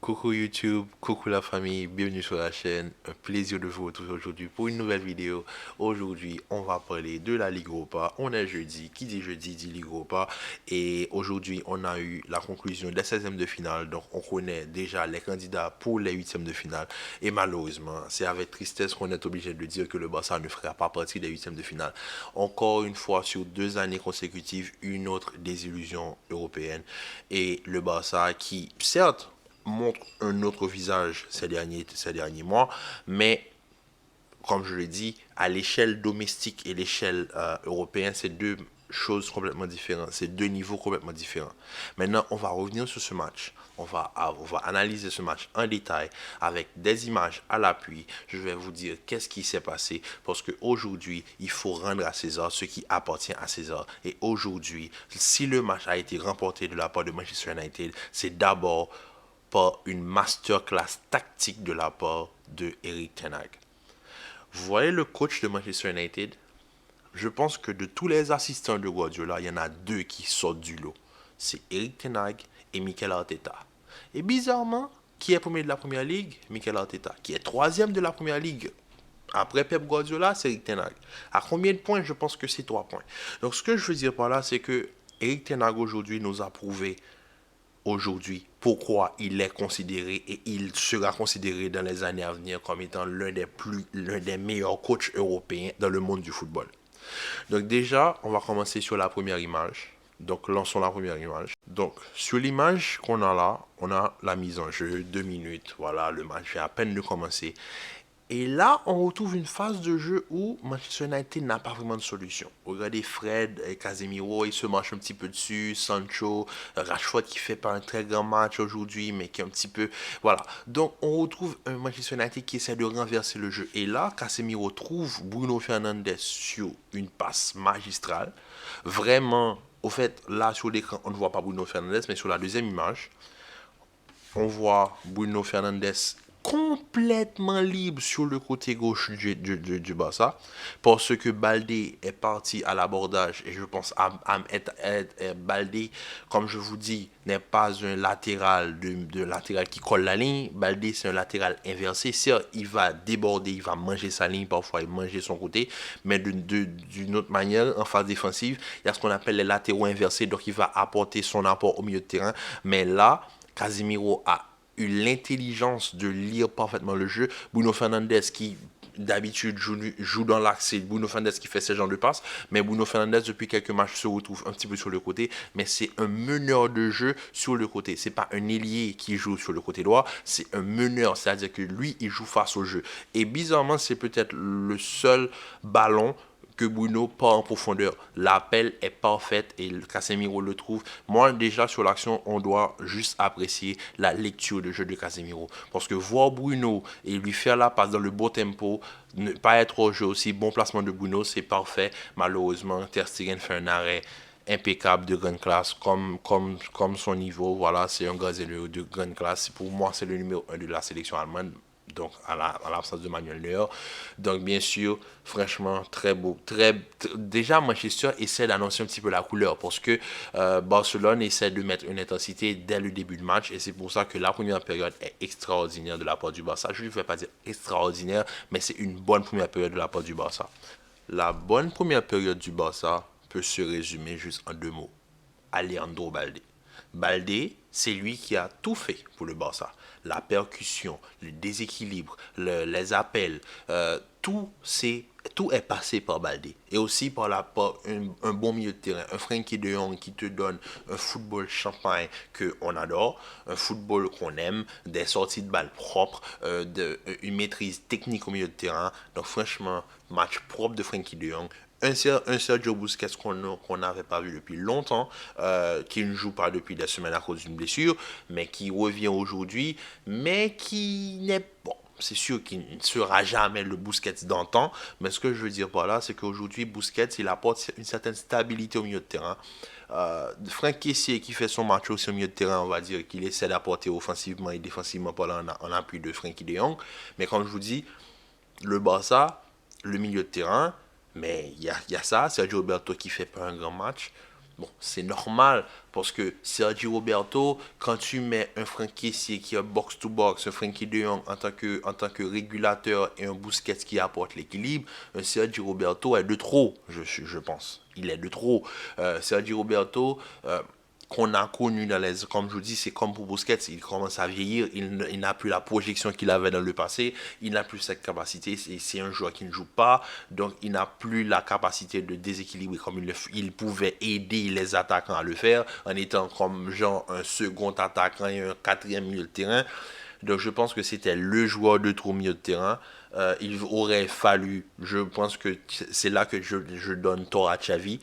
Coucou YouTube, coucou la famille, bienvenue sur la chaîne. Un plaisir de vous retrouver aujourd'hui pour une nouvelle vidéo. Aujourd'hui, on va parler de la Ligue Europa. On est jeudi, qui dit jeudi dit Ligue Europa. Et aujourd'hui, on a eu la conclusion des 16e de finale. Donc, on connaît déjà les candidats pour les 8e de finale. Et malheureusement, c'est avec tristesse qu'on est obligé de dire que le Barça ne fera pas partie des 8e de finale. Encore une fois, sur 2 années consécutives, une autre désillusion européenne. Et le Barça qui, certes, montre un autre visage ces derniers mois, mais comme je l'ai dit, à l'échelle domestique et l'échelle européenne, c'est deux choses complètement différentes, c'est deux niveaux complètement différents. Maintenant, on va revenir sur ce match. On va analyser ce match en détail avec des images à l'appui. Je vais vous dire qu'est-ce qui s'est passé parce qu'aujourd'hui, il faut rendre à César ce qui appartient à César. Et aujourd'hui, si le match a été remporté de la part de Manchester United, c'est d'abord par une masterclass tactique de la part de Erik ten Hag. Vous voyez le coach de Manchester United? Je pense que de tous les assistants de Guardiola, il y en a deux qui sortent du lot. C'est Erik ten Hag et Mikel Arteta. Et bizarrement, qui est premier de la Première Ligue? Mikel Arteta. Qui est troisième de la Première Ligue? Après Pep Guardiola, c'est Erik ten Hag. À combien de points? Je pense que c'est 3 points. Donc ce que je veux dire par là, c'est que Erik ten Hag aujourd'hui nous a prouvé aujourd'hui pourquoi il est considéré et il sera considéré dans les années à venir comme étant l'un des meilleurs coachs européens dans le monde du football. Donc déjà, on va commencer sur la première image. Donc lançons la première image. Donc sur l'image qu'on a là, on a la mise en jeu, 2 minutes. Voilà, le match vient à peine de commencer. Et là, on retrouve une phase de jeu où Manchester United n'a pas vraiment de solution. Regardez Fred et Casemiro, ils se marchent un petit peu dessus. Sancho, Rashford qui fait pas un très grand match aujourd'hui, mais qui est un petit peu... Voilà. Donc, on retrouve un Manchester United qui essaie de renverser le jeu. Et là, Casemiro trouve Bruno Fernandes sur une passe magistrale. Vraiment, au fait, là, sur l'écran, on ne voit pas Bruno Fernandes, mais sur la deuxième image, on voit Bruno Fernandes complètement libre sur le côté gauche du Barça parce que Baldé est parti à l'abordage et je pense Baldé, comme je vous dis, n'est pas un latéral de latéral qui colle la ligne. Baldé, c'est un latéral inversé. Certes, il va déborder, il va manger sa ligne, parfois il va manger son côté, mais d'une autre manière, en phase défensive, il y a ce qu'on appelle les latéraux inversés, donc il va apporter son apport au milieu de terrain. Mais là, Casemiro a eu l'intelligence de lire parfaitement le jeu. Bruno Fernandes qui d'habitude joue dans l'axe, c'est Bruno Fernandes qui fait ce genre de passes, mais Bruno Fernandes depuis quelques matchs se retrouve un petit peu sur le côté, mais c'est un meneur de jeu sur le côté, c'est pas un ailier qui joue sur le côté droit, c'est un meneur, c'est-à-dire que lui il joue face au jeu, et bizarrement c'est peut-être le seul ballon que Bruno part en profondeur. L'appel est parfait et Casemiro le trouve. Moi, déjà, sur l'action, on doit juste apprécier la lecture de jeu de Casemiro. Parce que voir Bruno et lui faire la passe dans le beau tempo, ne pas être au jeu aussi, bon placement de Bruno, c'est parfait. Malheureusement, Ter Stegen fait un arrêt impeccable de grande classe comme son niveau. Voilà, c'est un gazelle de grande classe. Pour moi, c'est le numéro 1 de la sélection allemande. Donc à l'absence de Manuel Neuer. Donc bien sûr, franchement, très beau. Déjà, Manchester essaie d'annoncer un petit peu la couleur parce que Barcelone essaie de mettre une intensité dès le début du match et c'est pour ça que la première période est extraordinaire de la part du Barça. Je ne vais pas dire extraordinaire, mais c'est une bonne première période de la part du Barça. La bonne première période du Barça peut se résumer juste en 2 mots. Alejandro Baldé. Baldé, c'est lui qui a tout fait pour le Barça. La percussion, le déséquilibre, les appels, tout est passé par Baldé. Et aussi par un bon milieu de terrain, un Frenkie de Jong qui te donne un football champagne qu'on adore, un football qu'on aime, des sorties de balles propres, une maîtrise technique au milieu de terrain. Donc franchement, match propre de Frenkie de Jong, un Sergio Busquets qu'on n'avait pas vu depuis longtemps, qui ne joue pas depuis des semaines à cause d'une blessure, mais qui revient aujourd'hui, mais qui n'est bon. C'est sûr qu'il ne sera jamais le Busquets d'antan, mais ce que je veux dire par là, c'est qu'aujourd'hui, Busquets, il apporte une certaine stabilité au milieu de terrain. Franck Kessié qui fait son match aussi au milieu de terrain, on va dire qu'il essaie d'apporter offensivement et défensivement parlant en appui de Frenkie de Jong. Mais comme je vous dis, le Barça, le milieu de terrain, mais il y a ça, Sergio Roberto qui fait pas un grand match. Bon, c'est normal parce que Sergi Roberto, quand tu mets un Franck Kessié qui est box-to-box, un Frenkie de Jong en tant que régulateur et un Busquets qui apporte l'équilibre, un Sergi Roberto est de trop, je pense. Il est de trop. Sergi Roberto, qu'on a connu comme je vous dis, c'est comme pour Busquets, il commence à vieillir, il n'a plus la projection qu'il avait dans le passé, il n'a plus cette capacité, c'est un joueur qui ne joue pas, donc il n'a plus la capacité de déséquilibrer comme il pouvait aider les attaquants à le faire, en étant comme genre un second attaquant et un quatrième milieu de terrain. Donc je pense que c'était le joueur de trop milieu de terrain. Il aurait fallu, je pense que c'est là que je donne tort à Xavi.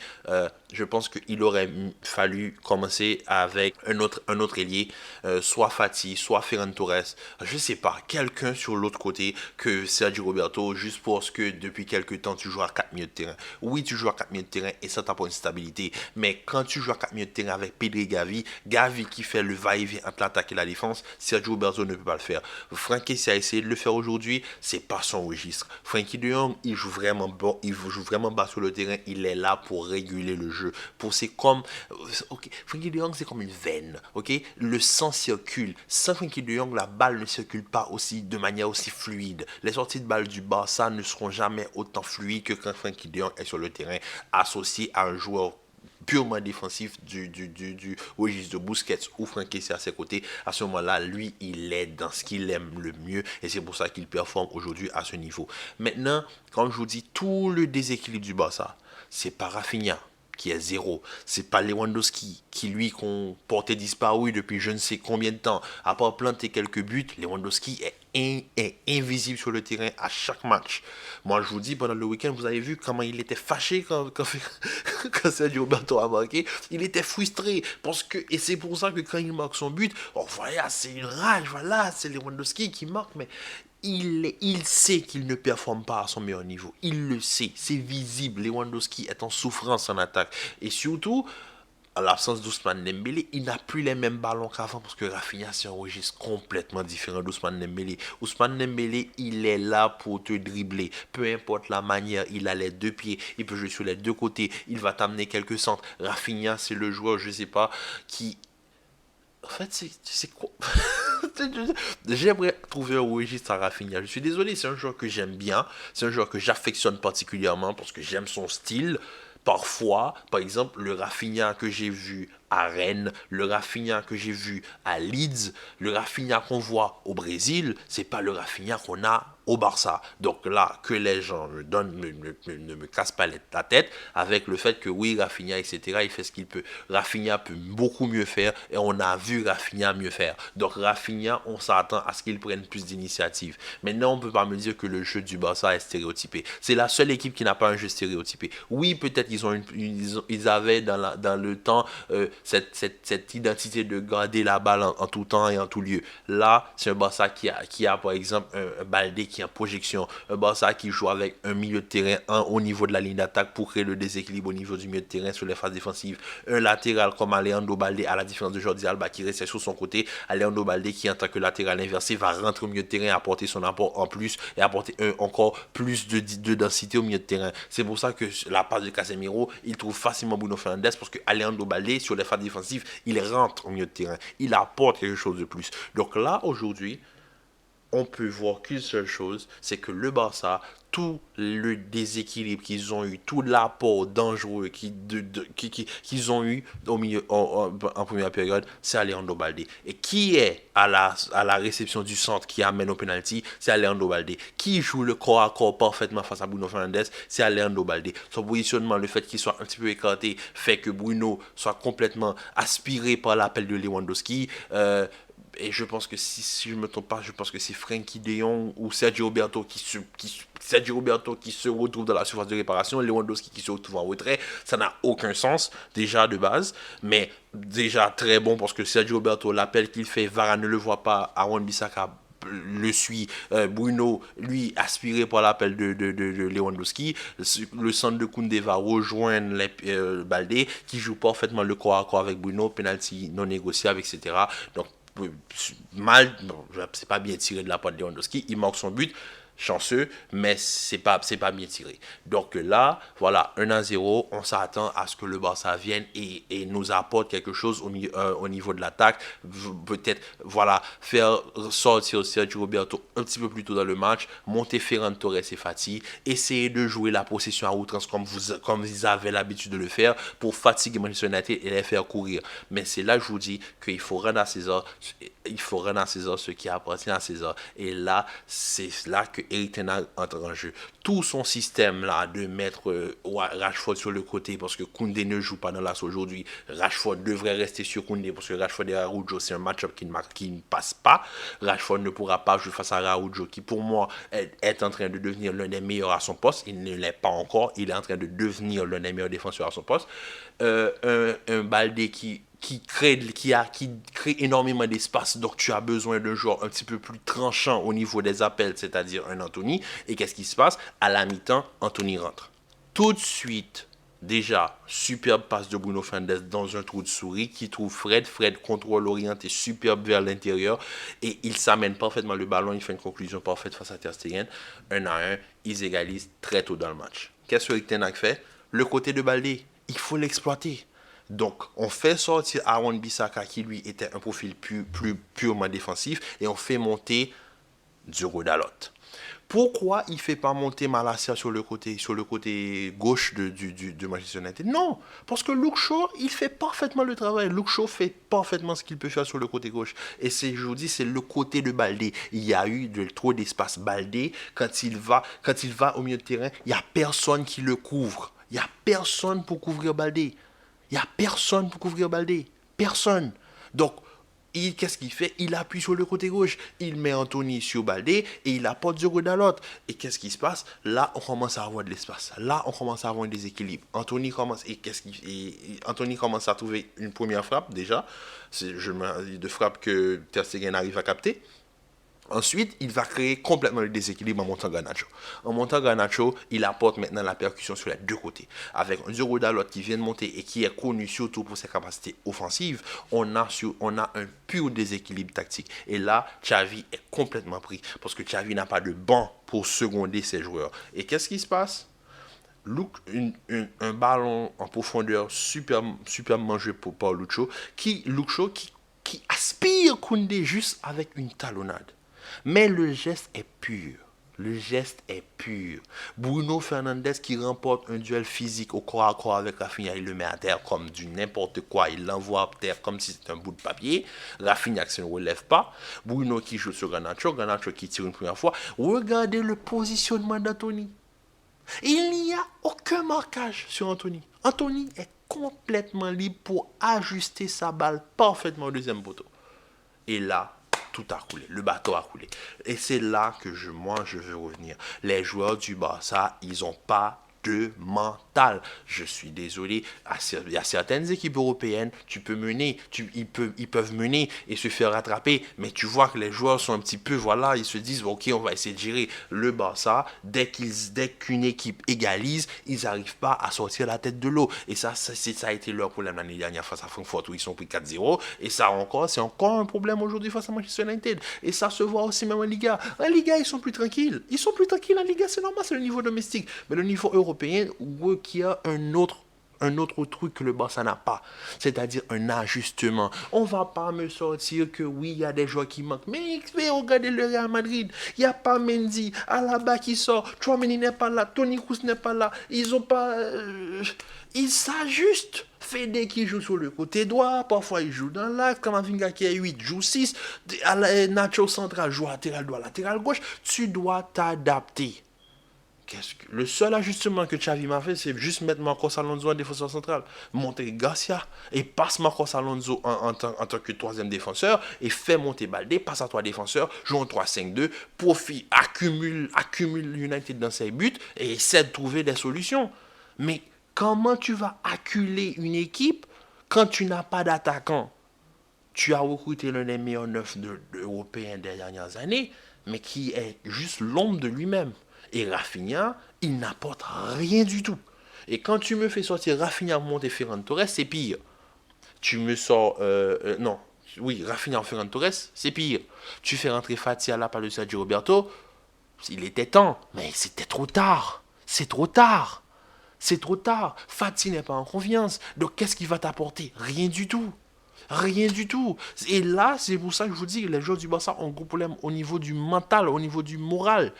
Je pense qu'il aurait fallu commencer avec un autre ailier, soit Fati, soit Ferran Torres, je sais pas, quelqu'un sur l'autre côté que Sergio Roberto, juste parce que depuis quelques temps tu joues à 4 milieux de terrain. Oui, tu joues à 4 milieux de terrain et ça t'apporte une stabilité, mais quand tu joues à 4 milieux de terrain avec Pedri et Gavi qui fait le va-et-vient entre l'attaque et la défense, Sergio Roberto ne peut pas le faire. Frankie a essayé de le faire aujourd'hui, c'est pas son registre. Frenkie de Jong, il joue vraiment bon, il joue vraiment bas sur le terrain, il est là pour réguler le jeu. C'est comme, ok, Frenkie de Jong c'est comme une veine, ok, le sang circule. Sans Frenkie de Jong, la balle ne circule pas aussi de manière aussi fluide. Les sorties de balle du Barça ne seront jamais autant fluides que quand Frenkie de Jong est sur le terrain, associé à un joueur purement défensif du registre de Busquets ou Franck Kessié à ses côtés. À ce moment-là, lui, il est dans ce qu'il aime le mieux et c'est pour ça qu'il performe aujourd'hui à ce niveau. Maintenant, quand je vous dis tout le déséquilibre du Barça, c'est pas Rafinha qui est zéro. C'est pas Lewandowski qui, lui, qu'on portait disparu depuis je ne sais combien de temps. À part planter quelques buts, Lewandowski est invisible sur le terrain à chaque match. Moi, je vous dis, pendant le week-end, vous avez vu comment il était fâché quand Sergio Roberto a marqué. Il était frustré. Et c'est pour ça que quand il marque son but, oh voilà, c'est une rage, voilà, c'est Lewandowski qui marque, mais il sait qu'il ne performe pas à son meilleur niveau. Il le sait, c'est visible. Lewandowski est en souffrance en attaque. Et surtout, à l'absence d'Ousmane Dembélé, il n'a plus les mêmes ballons qu'avant parce que Rafinha, c'est un registre complètement différent d'Ousmane Dembélé. Ousmane Dembélé, il est là pour te dribbler. Peu importe la manière, il a les deux pieds, il peut jouer sur les deux côtés, il va t'amener quelques centres. Rafinha, c'est le joueur, je sais pas, qui... En fait, c'est quoi? J'aimerais trouver un registre à Rafinha. Je suis désolé, c'est un joueur que j'aime bien. C'est un joueur que j'affectionne particulièrement parce que j'aime son style. Parfois, par exemple, le Rafinha que j'ai vu à Rennes, le Rafinha que j'ai vu à Leeds, le Rafinha qu'on voit au Brésil, c'est pas le Rafinha qu'on a au Barça. Donc là, que les gens ne me cassent pas la tête avec le fait que oui, Rafinha, etc., il fait ce qu'il peut. Rafinha peut beaucoup mieux faire et on a vu Rafinha mieux faire. Donc Rafinha, on s'attend à ce qu'il prenne plus d'initiative. Maintenant, on ne peut pas me dire que le jeu du Barça est stéréotypé. C'est la seule équipe qui n'a pas un jeu stéréotypé. Oui, peut-être ils avaient dans le temps cette identité de garder la balle en tout temps et en tout lieu. Là, c'est un Barça qui a par exemple un Baldé qui est en projection, un Barça qui joue avec un milieu de terrain au niveau de la ligne d'attaque pour créer le déséquilibre au niveau du milieu de terrain sur les phases défensives, un latéral comme Alejandro Baldé, à la différence de Jordi Alba qui restait sur son côté, Alejandro Baldé qui en tant que latéral inversé va rentrer au milieu de terrain, apporter son apport en plus et apporter encore plus de densité au milieu de terrain. C'est pour ça que la passe de Casemiro, il trouve facilement Bruno Fernandes parce que Alejandro Baldé sur les phases défensives, il rentre au milieu de terrain, il apporte quelque chose de plus. Donc là, aujourd'hui, on peut voir qu'une seule chose, c'est que le Barça, tout le déséquilibre qu'ils ont eu, tout l'apport dangereux qu'ils ont eu en première période, c'est Alejandro Baldé. Et qui est à la réception du centre qui amène au penalty, c'est Alejandro Baldé. Qui joue le corps à corps parfaitement face à Bruno Fernandes, c'est Alejandro Baldé. Son positionnement, le fait qu'il soit un petit peu écarté, fait que Bruno soit complètement aspiré par l'appel de Lewandowski. Et je pense que si je ne me trompe pas, je pense que c'est Frenkie de Jong ou Sergio Roberto qui se retrouve dans la surface de réparation, Lewandowski qui se retrouve en retrait. Ça n'a aucun sens, déjà de base, mais déjà très bon parce que Sergio Roberto, l'appel qu'il fait, Varane ne le voit pas, Aaron Bissaka le suit, Bruno, lui, aspiré par l'appel de Lewandowski. Le centre de Koundé va rejoindre Baldé, qui joue parfaitement le corps à corps avec Bruno, penalty non négociable, etc. Donc, mal, non, c'est pas bien tiré de la part de Lewandowski, il marque son but. chanceux, mais c'est pas bien tiré. Donc là, voilà, 1-0, on s'attend à ce que le Barça vienne et nous apporte quelque chose au niveau de l'attaque. Peut-être, voilà, faire sortir Sergio Roberto un petit peu plus tôt dans le match, monter Ferran Torres et Fati, essayer de jouer la possession à outrance comme ils avaient l'habitude de le faire pour fatiguer Manchester United et les faire courir. Mais c'est là que je vous dis qu'il faut rendre à César, ce qui appartient à César. Et là, c'est là que Erik ten Hag entre en jeu. Tout son système là de mettre Rashford sur le côté parce que Koundé ne joue pas dans l'axe aujourd'hui. Rashford devrait rester sur Koundé parce que Rashford et Araujo, c'est un match-up qui ne passe pas. Rashford ne pourra pas jouer face à Araujo qui pour moi est en train de devenir l'un des meilleurs à son poste. Il ne l'est pas encore. Il est en train de devenir l'un des meilleurs défenseurs à son poste. Un Baldé qui crée énormément d'espace. Donc, tu as besoin d'un joueur un petit peu plus tranchant au niveau des appels, c'est-à-dire un Anthony. Et qu'est-ce qui se passe? À la mi-temps, Anthony rentre. Tout de suite, déjà, superbe passe de Bruno Fernandes dans un trou de souris qui trouve Fred. Fred contrôle orienté superbe vers l'intérieur et il s'amène parfaitement le ballon. Il fait une conclusion parfaite face à Ter Stegen. 1-1, ils égalisent très tôt dans le match. Qu'est-ce que Erik ten Hag fait? Le côté de Baldé, il faut l'exploiter. Donc, on fait sortir Aaron Bissaka qui, lui, était un profil plus purement défensif et on fait monter Diogo Dalot. Pourquoi il ne fait pas monter Malacia sur le côté gauche de Manchester United? Non, parce que Luke Shaw, il fait parfaitement le travail. Luke Shaw fait parfaitement ce qu'il peut faire sur le côté gauche. Et je vous dis, c'est le côté de Baldé. Il y a eu trop d'espace. Baldé, quand il va au milieu de terrain, il n'y a personne qui le couvre. Il n'y a personne pour couvrir Baldé. Il n'y a personne pour couvrir Baldé. Personne. Donc, qu'est-ce qu'il fait? Il appuie sur le côté gauche. Il met Anthony sur Baldé et il apporte Diogo Dalot. Et qu'est-ce qui se passe? Là, on commence à avoir de l'espace. Là, on commence à avoir un déséquilibre. Anthony commence à trouver une première frappe déjà. De frappe que Ter Stegen arrive à capter. Ensuite, il va créer complètement le déséquilibre en montant Garnacho. En montant Garnacho, il apporte maintenant la percussion sur les deux côtés. Avec un Diogo Dalot qui vient de monter et qui est connu surtout pour ses capacités offensives, on a un pur déséquilibre tactique. Et là, Xavi est complètement pris parce que Xavi n'a pas de banc pour seconder ses joueurs. Et qu'est-ce qui se passe? Un ballon en profondeur superbement joué par Luke Shaw qui aspire Koundé juste avec une talonnade. Mais le geste est pur. Le geste est pur. Bruno Fernandes qui remporte un duel physique au corps à corps avec Rafinha, il le met à terre comme du n'importe quoi. Il l'envoie à terre comme si c'était un bout de papier. Rafinha qui ne relève pas. Bruno qui joue sur Garnacho. Garnacho qui tire une première fois. Regardez le positionnement d'Anthony. Il n'y a aucun marquage sur Anthony. Anthony est complètement libre pour ajuster sa balle parfaitement au deuxième poteau. Et là, tout a coulé, le bateau a coulé. Et c'est là que je veux revenir. Les joueurs du Barça, ils n'ont pas de mental. Je suis désolé, il y a certaines équipes européennes, tu peux mener, ils peuvent mener et se faire rattraper, mais tu vois que les joueurs sont un petit peu, voilà, ils se disent, ok, on va essayer de gérer. Le Barça, dès qu'une équipe égalise, ils n'arrivent pas à sortir la tête de l'eau. Et ça a été leur problème l'année dernière face à Francfort où ils sont pris 4-0. Et ça c'est encore un problème aujourd'hui face à Manchester United. Et ça se voit aussi même en Liga. En Liga, ils sont plus tranquilles. Ils sont plus tranquilles en Liga, c'est normal, c'est le niveau domestique. Mais le niveau européen, où il y a un autre truc que le Barça n'a pas, c'est-à-dire un ajustement. On va pas me sortir que oui, il y a des joueurs qui manquent, mais regardez le Real Madrid, il n'y a pas Mendy, Alaba qui sort, Tchouaméni n'est pas là, Toni Kroos n'est pas là, ils ont pas... ils s'ajustent. Fede qui joue sur le côté droit, parfois il joue dans l'axe, Kamavinga qui est 8 joue 6, Nacho central joue latéral droit, latéral gauche, tu dois t'adapter. Le seul ajustement que Xavi m'a fait, c'est juste mettre Marcos Alonso en défenseur central, monter Garcia et passe Marcos Alonso en tant que troisième défenseur et fait monter Baldé, passe à trois défenseurs, joue en 3-5-2, profite, accumule United dans ses buts et essaie de trouver des solutions. Mais comment tu vas acculer une équipe quand tu n'as pas d'attaquant? Tu as recruté l'un des meilleurs neufs européens des dernières années, mais qui est juste l'ombre de lui-même. Et Rafinha, il n'apporte rien du tout. Et quand tu me fais sortir Rafinha, monter Ferran Torres, c'est pire. Tu me sors... non. Oui, Rafinha, Ferran Torres, c'est pire. Tu fais rentrer Fati à la part de Sergio Roberto, Il était temps, mais c'était trop tard. C'est trop tard. C'est trop tard. Fati n'est pas en confiance. Donc qu'est-ce qu'il va t'apporter? Rien du tout. Rien du tout. Et là, c'est pour ça que je vous dis que les joueurs du Barça ont un gros problème au niveau du mental, au niveau du moral.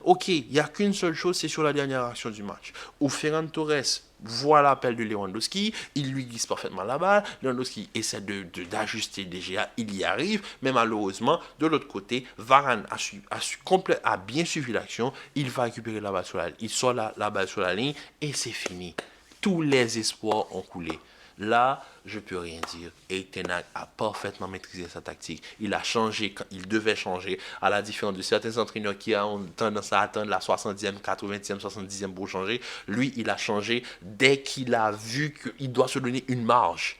Ok, il n'y a qu'une seule chose, c'est sur la dernière action du match. Où Ferran Torres voit l'appel de Lewandowski, il lui glisse parfaitement la balle, Lewandowski essaie d'ajuster DGA, il y arrive, mais malheureusement, de l'autre côté, Varane a bien suivi l'action, il va récupérer la balle sur la ligne, il sort la balle sur la ligne, et c'est fini. Tous les espoirs ont coulé. Là, je peux rien dire. Erik ten Hag a parfaitement maîtrisé sa tactique. Il a changé quand il devait changer, à la différence de certains entraîneurs qui ont tendance à attendre la 60e, 80e, 70e pour changer. Lui, il a changé dès qu'il a vu qu'il doit se donner une marge.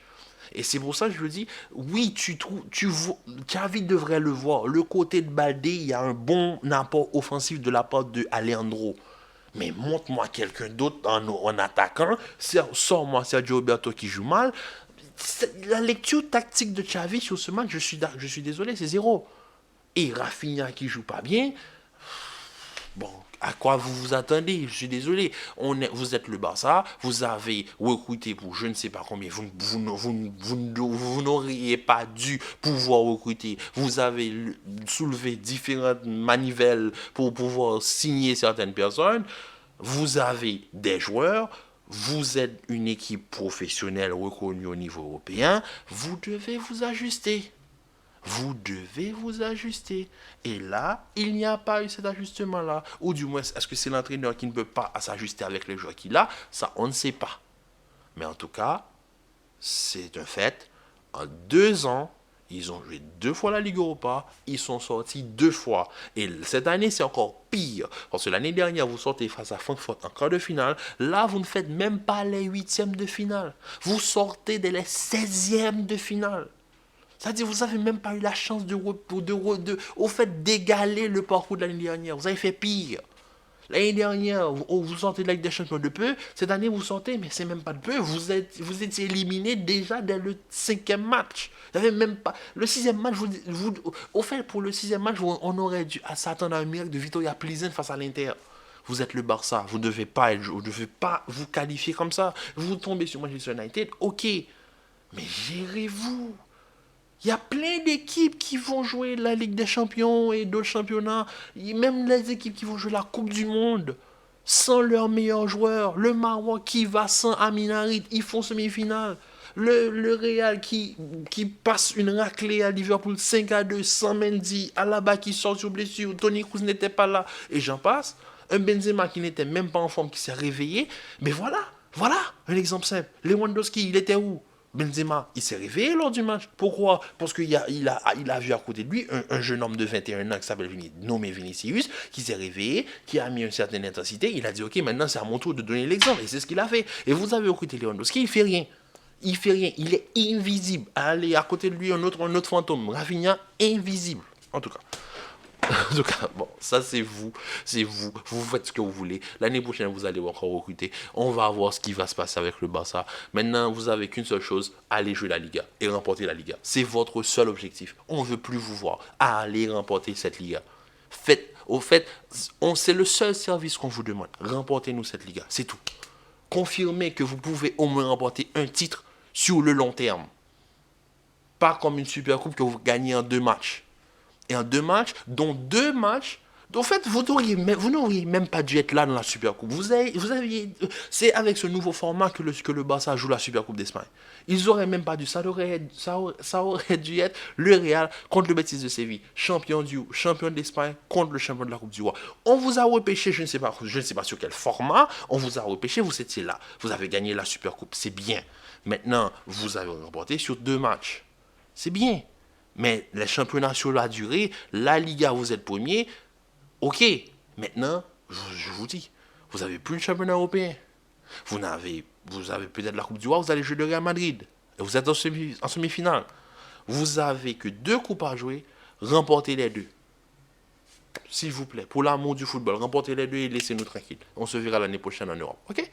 Et c'est pour ça que je le dis, oui, Xavi devrait le voir. Le côté de Baldé, il y a un bon apport offensif de la part de Alejandro. Mais montre-moi quelqu'un d'autre en attaquant. Sors-moi Sergio Roberto qui joue mal. La lecture tactique de Xavi sur ce match, je suis désolé, c'est zéro. Et Rafinha qui joue pas bien. Bon, à quoi vous vous attendez? Je suis désolé. Vous êtes le Barça, vous avez recruté pour je ne sais pas combien. Vous n'auriez pas dû pouvoir recruter. Vous avez soulevé différentes manivelles pour pouvoir signer certaines personnes. Vous avez des joueurs. Vous êtes une équipe professionnelle reconnue au niveau européen. Vous devez vous ajuster. Vous devez vous ajuster. Et là, il n'y a pas eu cet ajustement-là. Ou du moins, est-ce que c'est l'entraîneur qui ne peut pas s'ajuster avec les joueurs qu'il a? Ça, on ne sait pas. Mais en tout cas, c'est un fait. En 2 ans, ils ont joué 2 fois la Ligue Europa. Ils sont sortis 2 fois. Et cette année, c'est encore pire. Parce que l'année dernière, vous sortez face à Francfort en quart de finale. Là, vous ne faites même pas les 8e de finale. Vous sortez dès les 16e de finale. C'est-à-dire, vous n'avez même pas eu la chance au fait d'égaler le parcours de l'année dernière. Vous avez fait pire. L'année dernière, vous sortez de la Ligue des Champions de peu. Cette année, vous sortez, mais c'est même pas de peu. Vous étiez éliminé déjà dès le 5e match. Vous n'avez même pas. Le 6e match, au fait, pour le 6e match, on aurait dû s'attendre à un miracle de Vitória Plzen face à l'Inter. Vous êtes le Barça. Vous ne devez pas vous qualifier comme ça. Vous tombez sur Manchester United, ok. Mais gérez-vous. Il y a plein d'équipes qui vont jouer la Ligue des Champions et d'autres championnats. Même les équipes qui vont jouer la Coupe du Monde sans leurs meilleurs joueurs. Le Maroc qui va sans Amin Harit, ils font semi-finale. Le Real qui passe une raclée à Liverpool 5-2 sans Mendy. Alaba qui sort sur blessure. Toni Kroos n'était pas là. Et j'en passe. Un Benzema qui n'était même pas en forme, qui s'est réveillé. Mais voilà un exemple simple. Lewandowski, il était où? Benzema, il s'est réveillé lors du match. Pourquoi? Parce qu'il a vu à côté de lui un jeune homme de 21 ans qui s'appelle nommé Vinicius, qui s'est réveillé, qui a mis une certaine intensité. Il a dit, ok, maintenant c'est à mon tour de donner l'exemple. Et c'est ce qu'il a fait. Et vous avez recruté Lewandowski, il fait rien. Il fait rien. Il est invisible. Allez, à côté de lui, un autre fantôme. Rafinha, invisible. En tout cas. En tout cas, bon, ça c'est vous. Vous faites ce que vous voulez. L'année prochaine, vous allez encore recruter. On va voir ce qui va se passer avec le Barça. Maintenant, vous avez qu'une seule chose, aller jouer la Liga et remporter la Liga. C'est votre seul objectif. On ne veut plus vous voir. Allez remporter cette Liga. C'est le seul service qu'on vous demande. Remportez-nous cette Liga. C'est tout. Confirmez que vous pouvez au moins remporter un titre sur le long terme. Pas comme une super coupe que vous gagnez en 2 matchs. Et en 2 matchs, dont 2 matchs, en fait, vous n'auriez même pas dû être là dans la Super Coupe. C'est avec ce nouveau format que le Barça joue la Super Coupe d'Espagne. Ils auraient même pas dû. Ça aurait dû être le Real contre le Betis de Séville, champion d'Espagne contre le champion de la Coupe du Roi. On vous a repêché, je ne sais pas sur quel format, on vous a repêché, vous étiez là. Vous avez gagné la Super Coupe, c'est bien. Maintenant, vous avez remporté sur 2 matchs. C'est bien. Mais les championnats sur la durée, la Liga, vous êtes premier. Ok, maintenant, je vous dis, vous n'avez plus le championnat européen. Vous avez peut-être la Coupe du Roi, vous allez jouer le Real Madrid. Et vous êtes en semi-finale. Vous avez que 2 coupes à jouer, remportez les 2. S'il vous plaît, pour l'amour du football, remportez les 2 et laissez-nous tranquilles. On se verra l'année prochaine en Europe. Ok?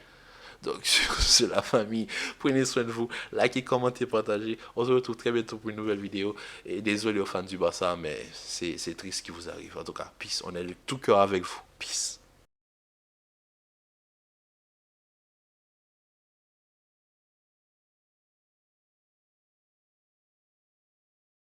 Donc, sur ce, la famille, prenez soin de vous. Likez, commentez, partagez. On se retrouve très bientôt pour une nouvelle vidéo. Et désolé aux fans du Barça, mais c'est triste ce qui vous arrive. En tout cas, peace. On est de tout cœur avec vous. Peace.